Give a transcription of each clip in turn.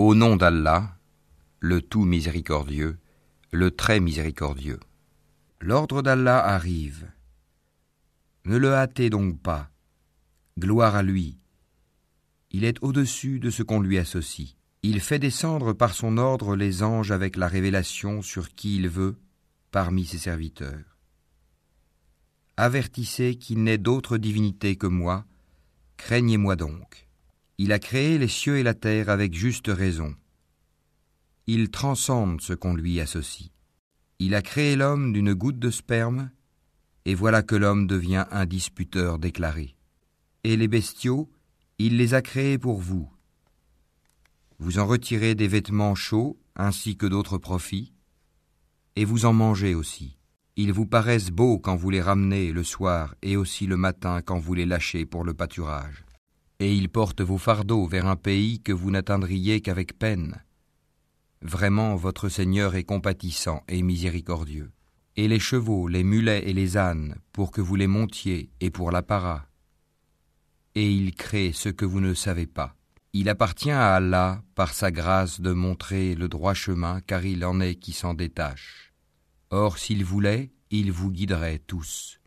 Au nom d'Allah, le tout miséricordieux, le très miséricordieux. L'ordre d'Allah arrive. Ne le hâtez donc pas. Gloire à lui. Il est au-dessus de ce qu'on lui associe. Il fait descendre par son ordre les anges avec la révélation sur qui il veut, parmi ses serviteurs. Avertissez qu'il n'est d'autre divinité que moi, craignez-moi donc. Il a créé les cieux et la terre avec juste raison. Il transcende ce qu'on lui associe. Il a créé l'homme d'une goutte de sperme, et voilà que l'homme devient un disputeur déclaré. Et les bestiaux, il les a créés pour vous. Vous en retirez des vêtements chauds ainsi que d'autres profits, et vous en mangez aussi. Ils vous paraissent beaux quand vous les ramenez le soir et aussi le matin quand vous les lâchez pour le pâturage. Et ils portent vos fardeaux vers un pays que vous n'atteindriez qu'avec peine. Vraiment, votre Seigneur est compatissant et miséricordieux. Et les chevaux, les mulets et les ânes, pour que vous les montiez, et pour l'apparat. Et il crée ce que vous ne savez pas. Il appartient à Allah, par sa grâce, de montrer le droit chemin, car il en est qui s'en détache. Or, s'il voulait, il vous guiderait tous.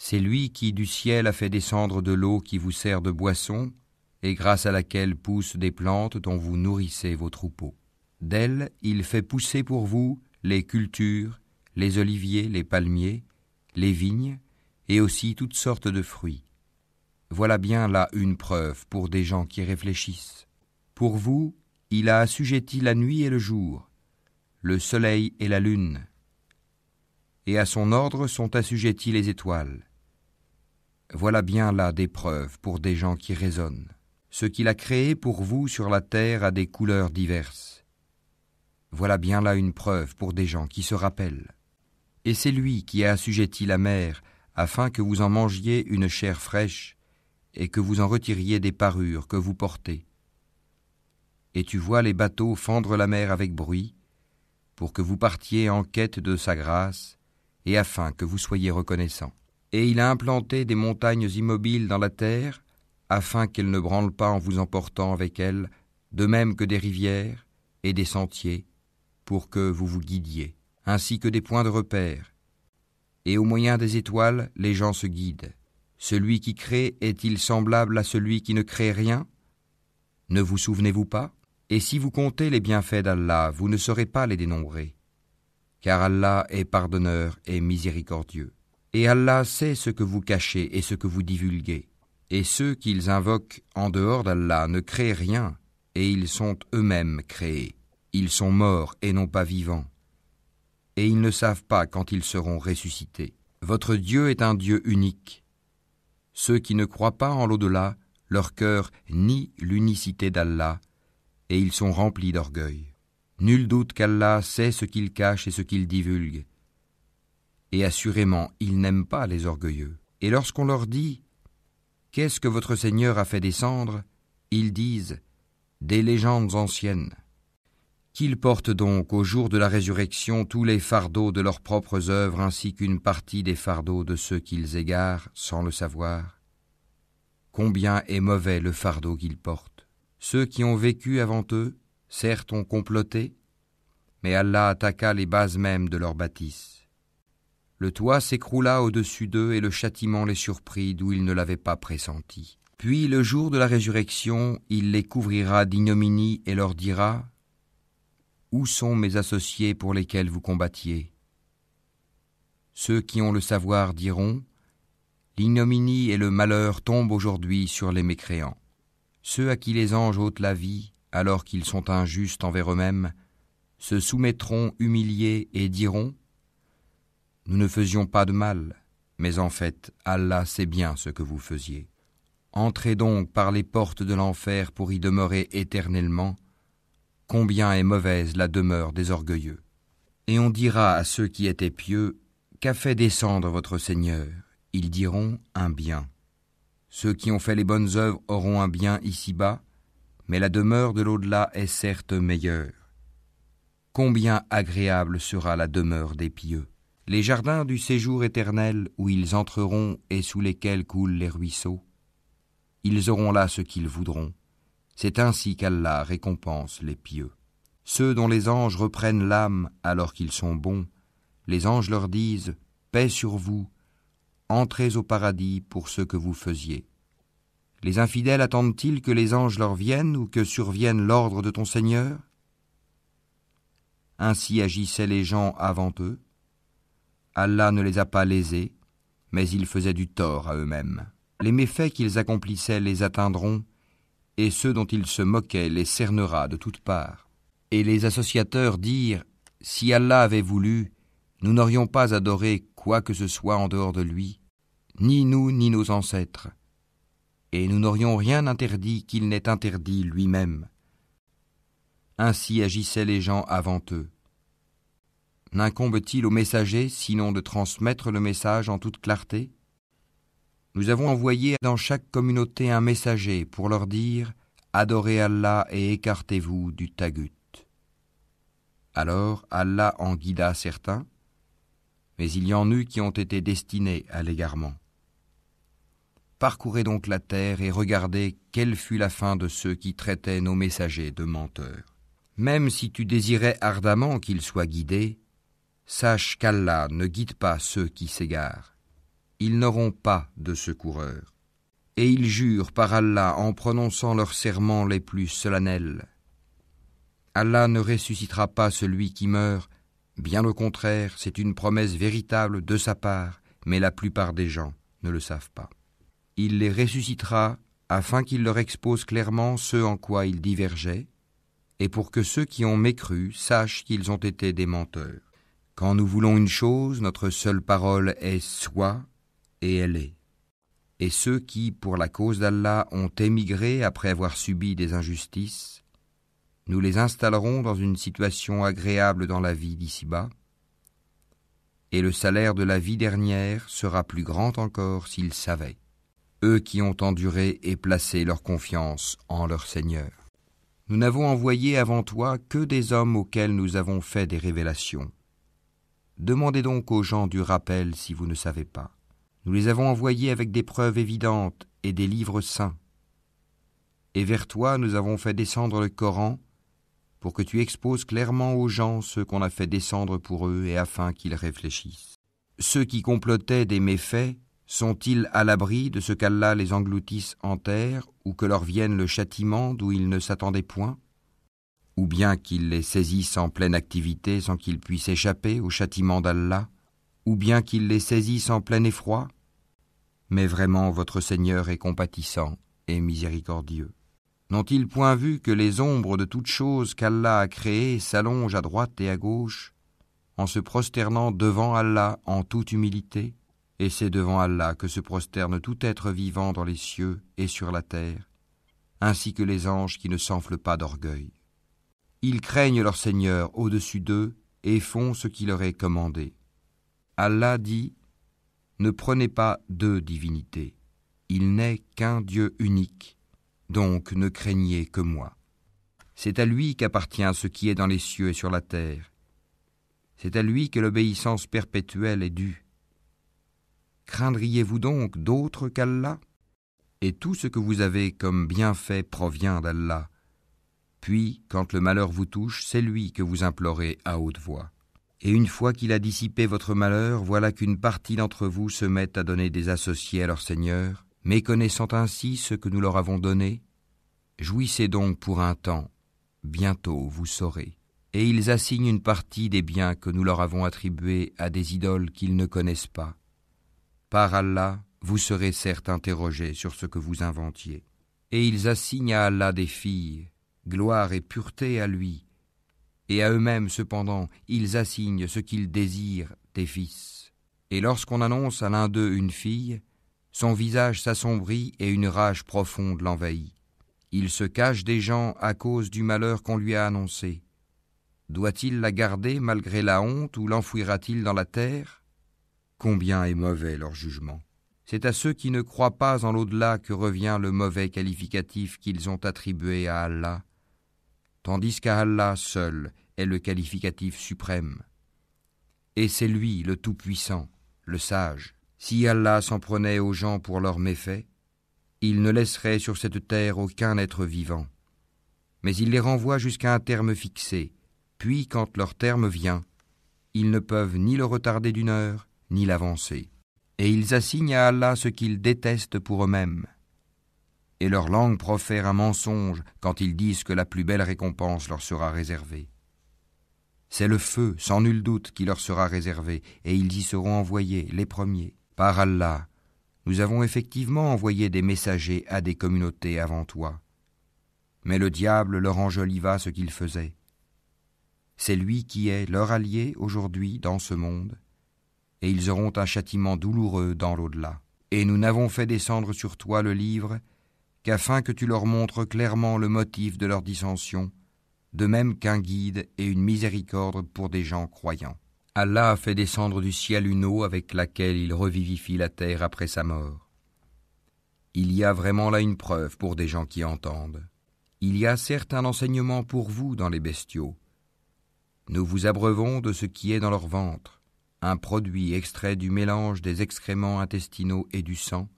C'est lui qui du ciel a fait descendre de l'eau qui vous sert de boisson, et grâce à laquelle poussent des plantes dont vous nourrissez vos troupeaux. D'elle, il fait pousser pour vous les cultures, les oliviers, les palmiers, les vignes, et aussi toutes sortes de fruits. Voilà bien là une preuve pour des gens qui réfléchissent. Pour vous, il a assujetti la nuit et le jour, le soleil et la lune, et à son ordre sont assujettis les étoiles. Voilà bien là des preuves pour des gens qui raisonnent. Ce qu'il a créé pour vous sur la terre a des couleurs diverses. Voilà bien là une preuve pour des gens qui se rappellent. Et c'est lui qui a assujetti la mer, afin que vous en mangiez une chair fraîche, et que vous en retiriez des parures que vous portez. Et tu vois les bateaux fendre la mer avec bruit, pour que vous partiez en quête de sa grâce, et afin que vous soyez reconnaissants. Et il a implanté des montagnes immobiles dans la terre, afin qu'elles ne branlent pas en vous emportant avec elles, de même que des rivières et des sentiers, pour que vous vous guidiez, ainsi que des points de repère. Et au moyen des étoiles, les gens se guident. Celui qui crée est-il semblable à celui qui ne crée rien? Ne vous souvenez-vous pas? Et si vous comptez les bienfaits d'Allah, vous ne saurez pas les dénombrer. Car Allah est pardonneur et miséricordieux. Et Allah sait ce que vous cachez et ce que vous divulguez. Et ceux qu'ils invoquent en dehors d'Allah ne créent rien, et ils sont eux-mêmes créés. Ils sont morts et non pas vivants. Et ils ne savent pas quand ils seront ressuscités. Votre Dieu est un Dieu unique. Ceux qui ne croient pas en l'au-delà, leur cœur nie l'unicité d'Allah, et ils sont remplis d'orgueil. Nul doute qu'Allah sait ce qu'il cache et ce qu'il divulgue. Et assurément, il n'aime pas les orgueilleux. Et lorsqu'on leur dit « Qu'est-ce que votre Seigneur a fait descendre ?» ils disent « Des légendes anciennes. » Qu'ils portent donc au jour de la résurrection tous les fardeaux de leurs propres œuvres ainsi qu'une partie des fardeaux de ceux qu'ils égarent sans le savoir. Combien est mauvais le fardeau qu'ils portent. Ceux qui ont vécu avant eux, certes ont comploté, mais Allah attaqua les bases mêmes de leur bâtisse. Le toit s'écroula au-dessus d'eux et le châtiment les surprit d'où ils ne l'avaient pas pressenti. Puis le jour de la résurrection, il les couvrira d'ignominie et leur dira « Où sont mes associés pour lesquels vous combattiez ?» Ceux qui ont le savoir diront « L'ignominie et le malheur tombent aujourd'hui sur les mécréants. » Ceux à qui les anges ôtent la vie, alors qu'ils sont injustes envers eux-mêmes, se soumettront humiliés et diront « Nous ne faisions pas de mal, mais en fait, Allah sait bien ce que vous faisiez. Entrez donc par les portes de l'enfer pour y demeurer éternellement. Combien est mauvaise la demeure des orgueilleux. » Et on dira à ceux qui étaient pieux « Qu'a fait descendre votre Seigneur ?» Ils diront « Un bien. » Ceux qui ont fait les bonnes œuvres auront un bien ici-bas, mais la demeure de l'au-delà est certes meilleure. Combien agréable sera la demeure des pieux. Les jardins du séjour éternel où ils entreront et sous lesquels coulent les ruisseaux, ils auront là ce qu'ils voudront. C'est ainsi qu'Allah récompense les pieux. Ceux dont les anges reprennent l'âme alors qu'ils sont bons, les anges leur disent « Paix sur vous, entrez au paradis pour ce que vous faisiez. » Les infidèles attendent-ils que les anges leur viennent ou que survienne l'ordre de ton Seigneur ? Ainsi agissaient les gens avant eux. Allah ne les a pas lésés, mais ils faisaient du tort à eux-mêmes. Les méfaits qu'ils accomplissaient les atteindront, et ceux dont ils se moquaient les cernera de toutes parts. Et les associateurs dirent, si Allah avait voulu, nous n'aurions pas adoré quoi que ce soit en dehors de lui, ni nous ni nos ancêtres, et nous n'aurions rien interdit qu'il n'ait interdit lui-même. Ainsi agissaient les gens avant eux. N'incombe-t-il au messager sinon de transmettre le message en toute clarté ? Nous avons envoyé dans chaque communauté un messager pour leur dire « Adorez Allah et écartez-vous du tagut ». Alors Allah en guida certains, mais il y en eut qui ont été destinés à l'égarement. Parcourez donc la terre et regardez quelle fut la fin de ceux qui traitaient nos messagers de menteurs. Même si tu désirais ardemment qu'ils soient guidés, sache qu'Allah ne guide pas ceux qui s'égarent. Ils n'auront pas de secoureur. Et ils jurent par Allah en prononçant leurs serments les plus solennels. Allah ne ressuscitera pas celui qui meurt, bien au contraire, c'est une promesse véritable de sa part, mais la plupart des gens ne le savent pas. Il les ressuscitera afin qu'il leur expose clairement ce en quoi ils divergeaient, et pour que ceux qui ont mécru sachent qu'ils ont été des menteurs. Quand nous voulons une chose, notre seule parole est « soit » et elle est. Et ceux qui, pour la cause d'Allah, ont émigré après avoir subi des injustices, nous les installerons dans une situation agréable dans la vie d'ici-bas, et le salaire de la vie dernière sera plus grand encore s'ils savaient, eux qui ont enduré et placé leur confiance en leur Seigneur. Nous n'avons envoyé avant toi que des hommes auxquels nous avons fait des révélations. Demandez donc aux gens du rappel si vous ne savez pas. Nous les avons envoyés avec des preuves évidentes et des livres saints. Et vers toi nous avons fait descendre le Coran pour que tu exposes clairement aux gens ce qu'on a fait descendre pour eux et afin qu'ils réfléchissent. Ceux qui complotaient des méfaits sont-ils à l'abri de ce qu'Allah les engloutisse en terre ou que leur vienne le châtiment d'où ils ne s'attendaient point ? Ou bien qu'il les saisisse en pleine activité sans qu'ils puissent échapper au châtiment d'Allah ? Ou bien qu'il les saisisse en plein effroi ? Mais vraiment votre Seigneur est compatissant et miséricordieux. N'ont-ils point vu que les ombres de toutes choses qu'Allah a créées s'allongent à droite et à gauche, en se prosternant devant Allah en toute humilité ? Et c'est devant Allah que se prosterne tout être vivant dans les cieux et sur la terre, ainsi que les anges qui ne s'enflent pas d'orgueil. Ils craignent leur Seigneur au-dessus d'eux et font ce qui leur est commandé. Allah dit : ne prenez pas deux divinités. Il n'est qu'un Dieu unique, donc ne craignez que moi. C'est à lui qu'appartient ce qui est dans les cieux et sur la terre. C'est à lui que l'obéissance perpétuelle est due. Craindriez-vous donc d'autre qu'Allah ? Et tout ce que vous avez comme bienfait provient d'Allah. Puis, quand le malheur vous touche, c'est lui que vous implorez à haute voix. Et une fois qu'il a dissipé votre malheur, voilà qu'une partie d'entre vous se met à donner des associés à leur Seigneur, méconnaissant ainsi ce que nous leur avons donné. Jouissez donc pour un temps, bientôt vous saurez. Et ils assignent une partie des biens que nous leur avons attribués à des idoles qu'ils ne connaissent pas. Par Allah, vous serez certes interrogés sur ce que vous inventiez. Et ils assignent à Allah des filles, gloire et pureté à lui. Et à eux-mêmes, cependant, ils assignent ce qu'ils désirent des fils. Et lorsqu'on annonce à l'un d'eux une fille, son visage s'assombrit et une rage profonde l'envahit. Il se cache des gens à cause du malheur qu'on lui a annoncé. Doit-il la garder malgré la honte ou l'enfouira-t-il dans la terre ? Combien est mauvais leur jugement. C'est à ceux qui ne croient pas en l'au-delà que revient le mauvais qualificatif qu'ils ont attribué à Allah, tandis qu'à Allah seul est le qualificatif suprême. Et c'est lui le Tout-Puissant, le Sage. Si Allah s'en prenait aux gens pour leurs méfaits, il ne laisserait sur cette terre aucun être vivant. Mais il les renvoie jusqu'à un terme fixé, puis quand leur terme vient, ils ne peuvent ni le retarder d'une heure, ni l'avancer. Et ils assignent à Allah ce qu'ils détestent pour eux-mêmes. Et leur langue profère un mensonge quand ils disent que la plus belle récompense leur sera réservée. C'est le feu, sans nul doute, qui leur sera réservé, et ils y seront envoyés, les premiers. Par Allah, nous avons effectivement envoyé des messagers à des communautés avant toi. Mais le diable leur enjoliva ce qu'ils faisaient. C'est lui qui est leur allié aujourd'hui dans ce monde, et ils auront un châtiment douloureux dans l'au-delà. Et nous n'avons fait descendre sur toi le livre qu'afin que tu leur montres clairement le motif de leur dissension, de même qu'un guide et une miséricorde pour des gens croyants. Allah a fait descendre du ciel une eau avec laquelle il revivifie la terre après sa mort. Il y a vraiment là une preuve pour des gens qui entendent. Il y a certes un enseignement pour vous dans les bestiaux. Nous vous abreuvons de ce qui est dans leur ventre, un produit extrait du mélange des excréments intestinaux et du sang,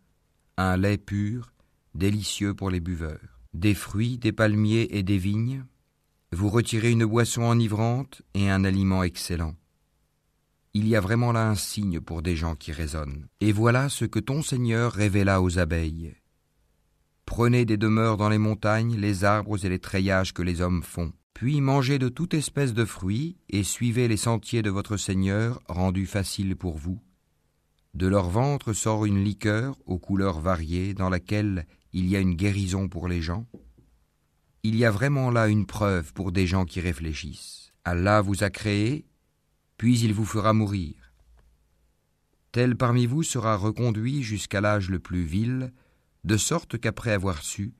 un lait pur, délicieux pour les buveurs, des fruits, des palmiers et des vignes. Vous retirez une boisson enivrante et un aliment excellent. Il y a vraiment là un signe pour des gens qui raisonnent. Et voilà ce que ton Seigneur révéla aux abeilles. Prenez des demeures dans les montagnes, les arbres et les treillages que les hommes font. Puis mangez de toute espèce de fruits et suivez les sentiers de votre Seigneur, rendus faciles pour vous. De leur ventre sort une liqueur aux couleurs variées dans laquelle il y a une guérison pour les gens. Il y a vraiment là une preuve pour des gens qui réfléchissent. Allah vous a créé, puis il vous fera mourir. Tel parmi vous sera reconduit jusqu'à l'âge le plus vil, de sorte qu'après avoir su,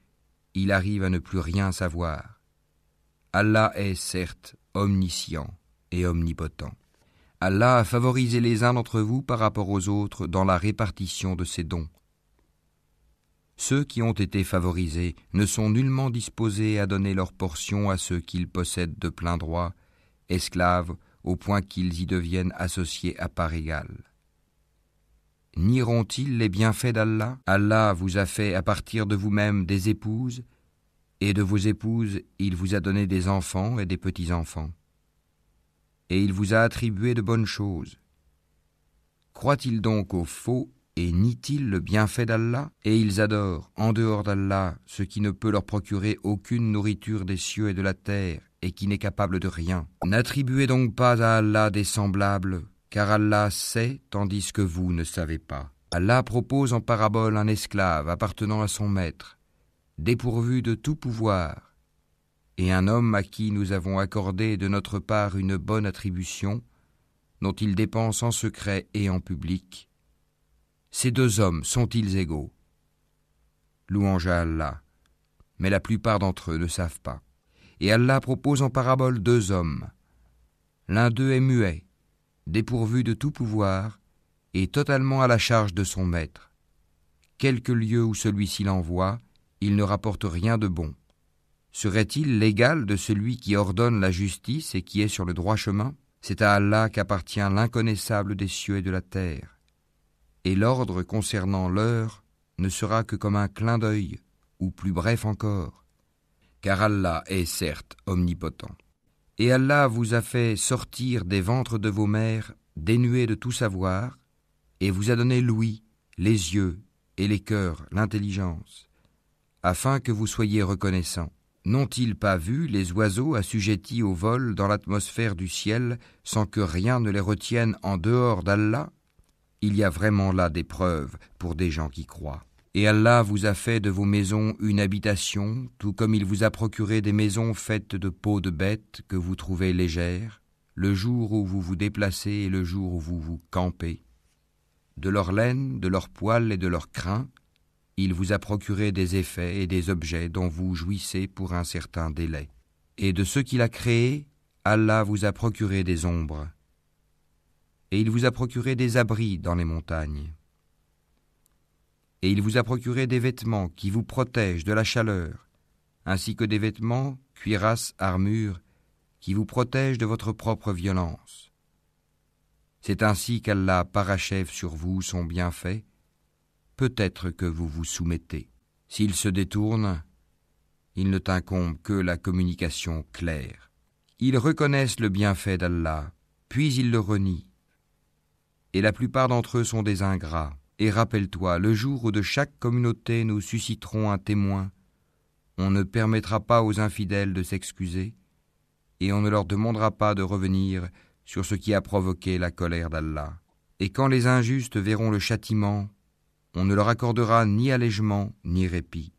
il arrive à ne plus rien savoir. Allah est certes omniscient et omnipotent. Allah a favorisé les uns d'entre vous par rapport aux autres dans la répartition de ses dons. Ceux qui ont été favorisés ne sont nullement disposés à donner leur portion à ceux qu'ils possèdent de plein droit, esclaves, au point qu'ils y deviennent associés à part égale. Nieront-ils les bienfaits d'Allah ? Allah vous a fait à partir de vous-même des épouses, et de vos épouses il vous a donné des enfants et des petits-enfants. Et il vous a attribué de bonnes choses. Croient-ils donc au faux et nient-ils le bienfait d'Allah ? Et ils adorent, en dehors d'Allah, ce qui ne peut leur procurer aucune nourriture des cieux et de la terre, et qui n'est capable de rien. N'attribuez donc pas à Allah des semblables, car Allah sait, tandis que vous ne savez pas. Allah propose en parabole un esclave appartenant à son maître, dépourvu de tout pouvoir, et un homme à qui nous avons accordé de notre part une bonne attribution, dont il dépense en secret et en public. Ces deux hommes sont-ils égaux ? Louange à Allah, mais la plupart d'entre eux ne savent pas. Et Allah propose en parabole deux hommes. L'un d'eux est muet, dépourvu de tout pouvoir, et totalement à la charge de son maître. Quelque lieu où celui-ci l'envoie, il ne rapporte rien de bon. Serait-il l'égal de celui qui ordonne la justice et qui est sur le droit chemin ? C'est à Allah qu'appartient l'inconnaissable des cieux et de la terre. Et l'ordre concernant l'heure ne sera que comme un clin d'œil, ou plus bref encore. Car Allah est certes omnipotent. Et Allah vous a fait sortir des ventres de vos mères dénués de tout savoir, et vous a donné l'ouïe, les yeux et les cœurs, l'intelligence, afin que vous soyez reconnaissants. N'ont-ils pas vu les oiseaux assujettis au vol dans l'atmosphère du ciel sans que rien ne les retienne en dehors d'Allah ? Il y a vraiment là des preuves pour des gens qui croient. Et Allah vous a fait de vos maisons une habitation, tout comme il vous a procuré des maisons faites de peaux de bêtes que vous trouvez légères, le jour où vous vous déplacez et le jour où vous vous campez. De leur laine, de leur poil et de leur crin, il vous a procuré des effets et des objets dont vous jouissez pour un certain délai. Et de ce qu'il a créé, Allah vous a procuré des ombres. Et il vous a procuré des abris dans les montagnes. Et il vous a procuré des vêtements qui vous protègent de la chaleur, ainsi que des vêtements, cuirasses, armures, qui vous protègent de votre propre violence. C'est ainsi qu'Allah parachève sur vous son bienfait. Peut-être que vous vous soumettez. S'ils se détournent, il ne t'incombe que la communication claire. Ils reconnaissent le bienfait d'Allah, puis ils le renient. Et la plupart d'entre eux sont des ingrats. Et rappelle-toi, le jour où de chaque communauté nous susciterons un témoin, on ne permettra pas aux infidèles de s'excuser, et on ne leur demandera pas de revenir sur ce qui a provoqué la colère d'Allah. Et quand les injustes verront le châtiment, on ne leur accordera ni allègement ni répit.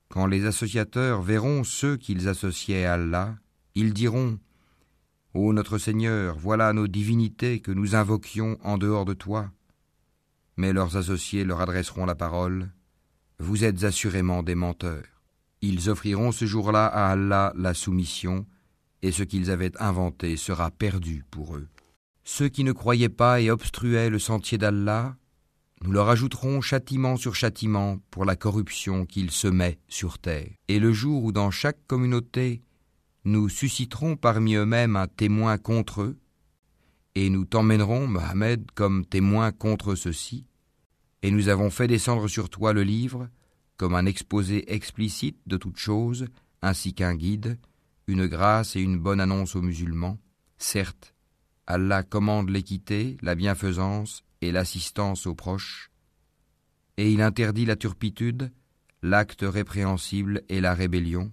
Quand les associateurs verront ceux qu'ils associaient à Allah, ils diront « Ô notre Seigneur, voilà nos divinités que nous invoquions en dehors de toi. » Mais leurs associés leur adresseront la parole « Vous êtes assurément des menteurs. » Ils offriront ce jour-là à Allah la soumission, et ce qu'ils avaient inventé sera perdu pour eux. Ceux qui ne croyaient pas et obstruaient le sentier d'Allah, nous leur ajouterons châtiment sur châtiment pour la corruption qu'ils semaient sur terre. Et le jour où dans chaque communauté, nous susciterons parmi eux-mêmes un témoin contre eux, et nous t'emmènerons, Mohammed, comme témoin contre ceux-ci, et nous avons fait descendre sur toi le livre, comme un exposé explicite de toutes choses, ainsi qu'un guide, une grâce et une bonne annonce aux musulmans. Certes, Allah commande l'équité, la bienfaisance et l'assistance aux proches, et il interdit la turpitude, l'acte répréhensible et la rébellion.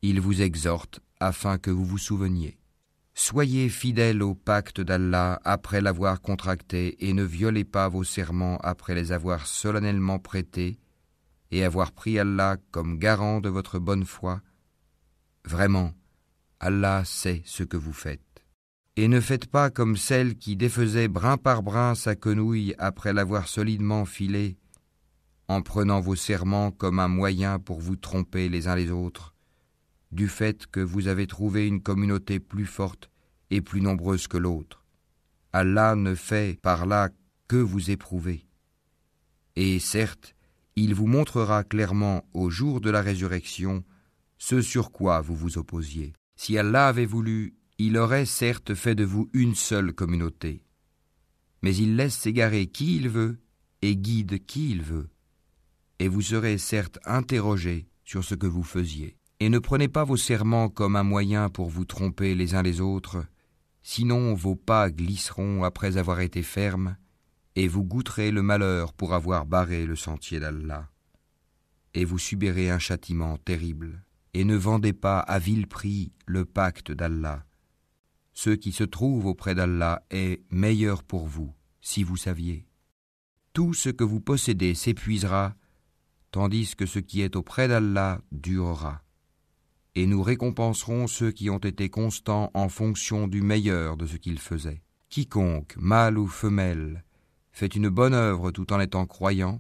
Il vous exhorte afin que vous vous souveniez. Soyez fidèles au pacte d'Allah après l'avoir contracté et ne violez pas vos serments après les avoir solennellement prêtés et avoir pris Allah comme garant de votre bonne foi. Vraiment, Allah sait ce que vous faites. Et ne faites pas comme celle qui défaisait brin par brin sa quenouille après l'avoir solidement filée, en prenant vos serments comme un moyen pour vous tromper les uns les autres, du fait que vous avez trouvé une communauté plus forte et plus nombreuse que l'autre. Allah ne fait par là que vous éprouver. Et certes, il vous montrera clairement au jour de la résurrection ce sur quoi vous vous opposiez. Si Allah avait voulu, il aurait certes fait de vous une seule communauté. Mais il laisse s'égarer qui il veut et guide qui il veut. Et vous serez certes interrogés sur ce que vous faisiez. Et ne prenez pas vos serments comme un moyen pour vous tromper les uns les autres, sinon vos pas glisseront après avoir été fermes, et vous goûterez le malheur pour avoir barré le sentier d'Allah. Et vous subirez un châtiment terrible. Et ne vendez pas à vil prix le pacte d'Allah. Ce qui se trouve auprès d'Allah est meilleur pour vous, si vous saviez. Tout ce que vous possédez s'épuisera, tandis que ce qui est auprès d'Allah durera. Et nous récompenserons ceux qui ont été constants en fonction du meilleur de ce qu'ils faisaient. Quiconque, mâle ou femelle, fait une bonne œuvre tout en étant croyant,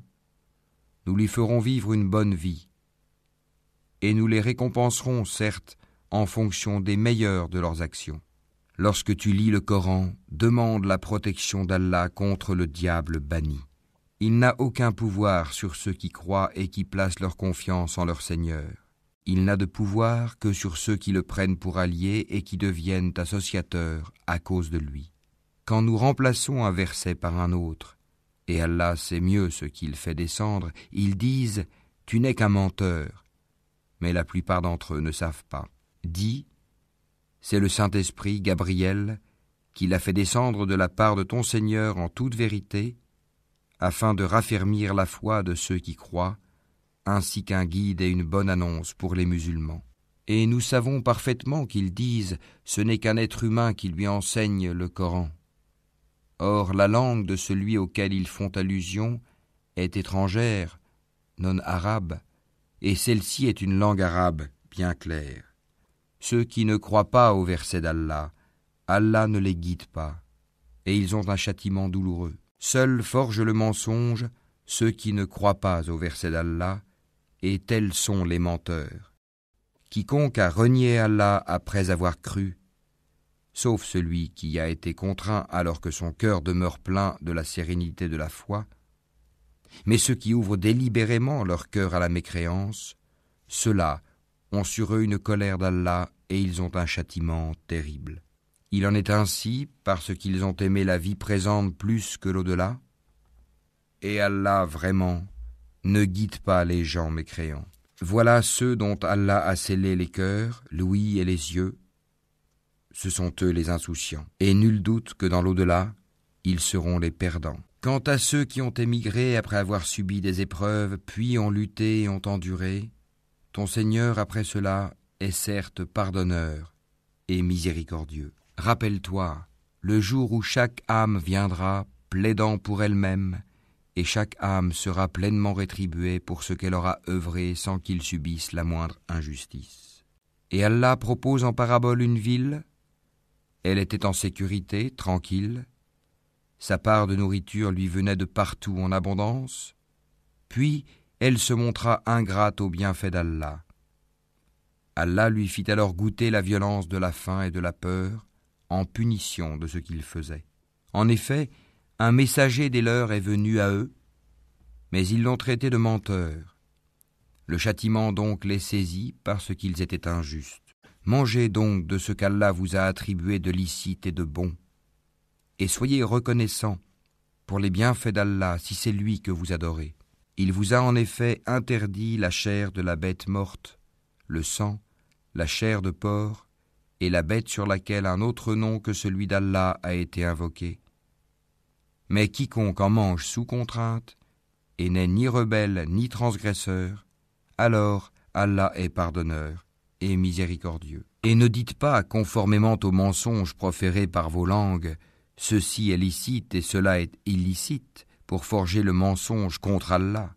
nous lui ferons vivre une bonne vie. Et nous les récompenserons, certes, en fonction des meilleurs de leurs actions. Lorsque tu lis le Coran, demande la protection d'Allah contre le diable banni. Il n'a aucun pouvoir sur ceux qui croient et qui placent leur confiance en leur Seigneur. Il n'a de pouvoir que sur ceux qui le prennent pour allié et qui deviennent associateurs à cause de lui. Quand nous remplaçons un verset par un autre, et Allah sait mieux ce qu'il fait descendre, ils disent « Tu n'es qu'un menteur ». Mais la plupart d'entre eux ne savent pas. Dis « C'est le Saint-Esprit, Gabriel, qui l'a fait descendre de la part de ton Seigneur en toute vérité, afin de raffermir la foi de ceux qui croient, ainsi qu'un guide et une bonne annonce pour les musulmans. Et nous savons parfaitement qu'ils disent « Ce n'est qu'un être humain qui lui enseigne le Coran ». Or, la langue de celui auquel ils font allusion est étrangère, non arabe, et celle-ci est une langue arabe bien claire. Ceux qui ne croient pas au verset d'Allah, Allah ne les guide pas, et ils ont un châtiment douloureux. Seuls forgent le mensonge ceux qui ne croient pas au verset d'Allah, et tels sont les menteurs. Quiconque a renié Allah après avoir cru, sauf celui qui a été contraint alors que son cœur demeure plein de la sérénité de la foi, mais ceux qui ouvrent délibérément leur cœur à la mécréance, ceux-là ont sur eux une colère d'Allah et ils ont un châtiment terrible. Il en est ainsi parce qu'ils ont aimé la vie présente plus que l'au-delà, et Allah vraiment ne guide pas les gens mécréants. Voilà ceux dont Allah a scellé les cœurs, l'ouïe et les yeux. Ce sont eux les insouciants. Et nul doute que dans l'au-delà, ils seront les perdants. Quant à ceux qui ont émigré après avoir subi des épreuves, puis ont lutté et ont enduré, ton Seigneur après cela est certes pardonneur et miséricordieux. Rappelle-toi, le jour où chaque âme viendra, plaidant pour elle-même, et chaque âme sera pleinement rétribuée pour ce qu'elle aura œuvré sans qu'il subisse la moindre injustice. Et Allah propose en parabole une ville. Elle était en sécurité, tranquille. Sa part de nourriture lui venait de partout en abondance. Puis elle se montra ingrate aux bienfaits d'Allah. Allah lui fit alors goûter la violence de la faim et de la peur, en punition de ce qu'il faisait. En effet, un messager des leurs est venu à eux, mais ils l'ont traité de menteur. Le châtiment donc les saisit parce qu'ils étaient injustes. Mangez donc de ce qu'Allah vous a attribué de licite et de bon, et soyez reconnaissants pour les bienfaits d'Allah si c'est lui que vous adorez. Il vous a en effet interdit la chair de la bête morte, le sang, la chair de porc, et la bête sur laquelle un autre nom que celui d'Allah a été invoqué. Mais quiconque en mange sous contrainte, et n'est ni rebelle ni transgresseur, alors Allah est pardonneur et miséricordieux. Et ne dites pas, conformément aux mensonges proférés par vos langues, ceci est licite et cela est illicite, pour forger le mensonge contre Allah.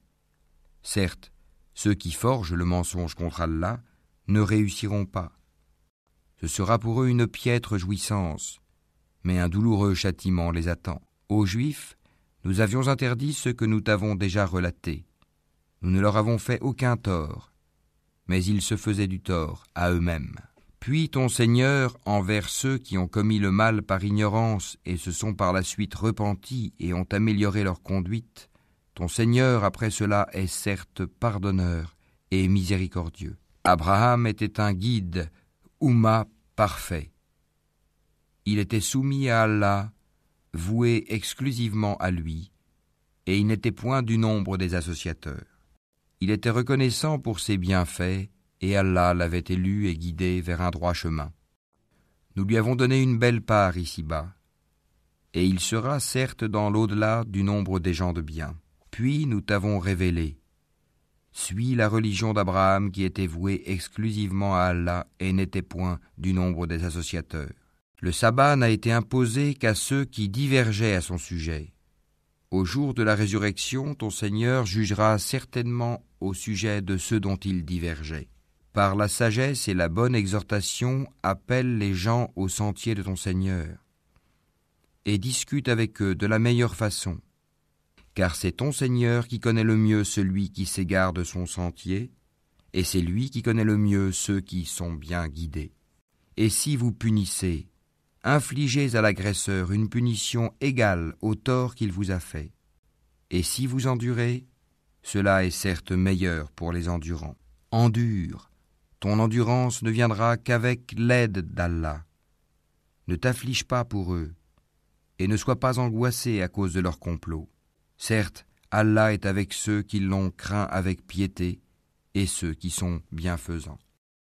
Certes, ceux qui forgent le mensonge contre Allah ne réussiront pas. Ce sera pour eux une piètre jouissance, mais un douloureux châtiment les attend. Aux Juifs, nous avions interdit ce que nous t'avons déjà relaté. Nous ne leur avons fait aucun tort, mais ils se faisaient du tort à eux-mêmes. Puis ton Seigneur, envers ceux qui ont commis le mal par ignorance et se sont par la suite repentis et ont amélioré leur conduite, ton Seigneur après cela est certes pardonneur et miséricordieux. Abraham était un guide, Oumma parfait. Il était soumis à Allah, voué exclusivement à lui, et il n'était point du nombre des associateurs. Il était reconnaissant pour ses bienfaits, et Allah l'avait élu et guidé vers un droit chemin. Nous lui avons donné une belle part ici-bas, et il sera certes dans l'au-delà du nombre des gens de bien. Puis nous t'avons révélé. Suis la religion d'Abraham qui était vouée exclusivement à Allah et n'était point du nombre des associateurs. Le sabbat n'a été imposé qu'à ceux qui divergeaient à son sujet. Au jour de la résurrection, ton Seigneur jugera certainement au sujet de ceux dont ils divergeaient. Par la sagesse et la bonne exhortation, appelle les gens au sentier de ton Seigneur et discute avec eux de la meilleure façon. Car c'est ton Seigneur qui connaît le mieux celui qui s'égare de son sentier, et c'est lui qui connaît le mieux ceux qui sont bien guidés. Et si vous punissez, infligez à l'agresseur une punition égale au tort qu'il vous a fait. Et si vous endurez, cela est certes meilleur pour les endurants. Endure, ton endurance ne viendra qu'avec l'aide d'Allah. Ne t'afflige pas pour eux, et ne sois pas angoissé à cause de leur complot. Certes, Allah est avec ceux qui l'ont craint avec piété et ceux qui sont bienfaisants.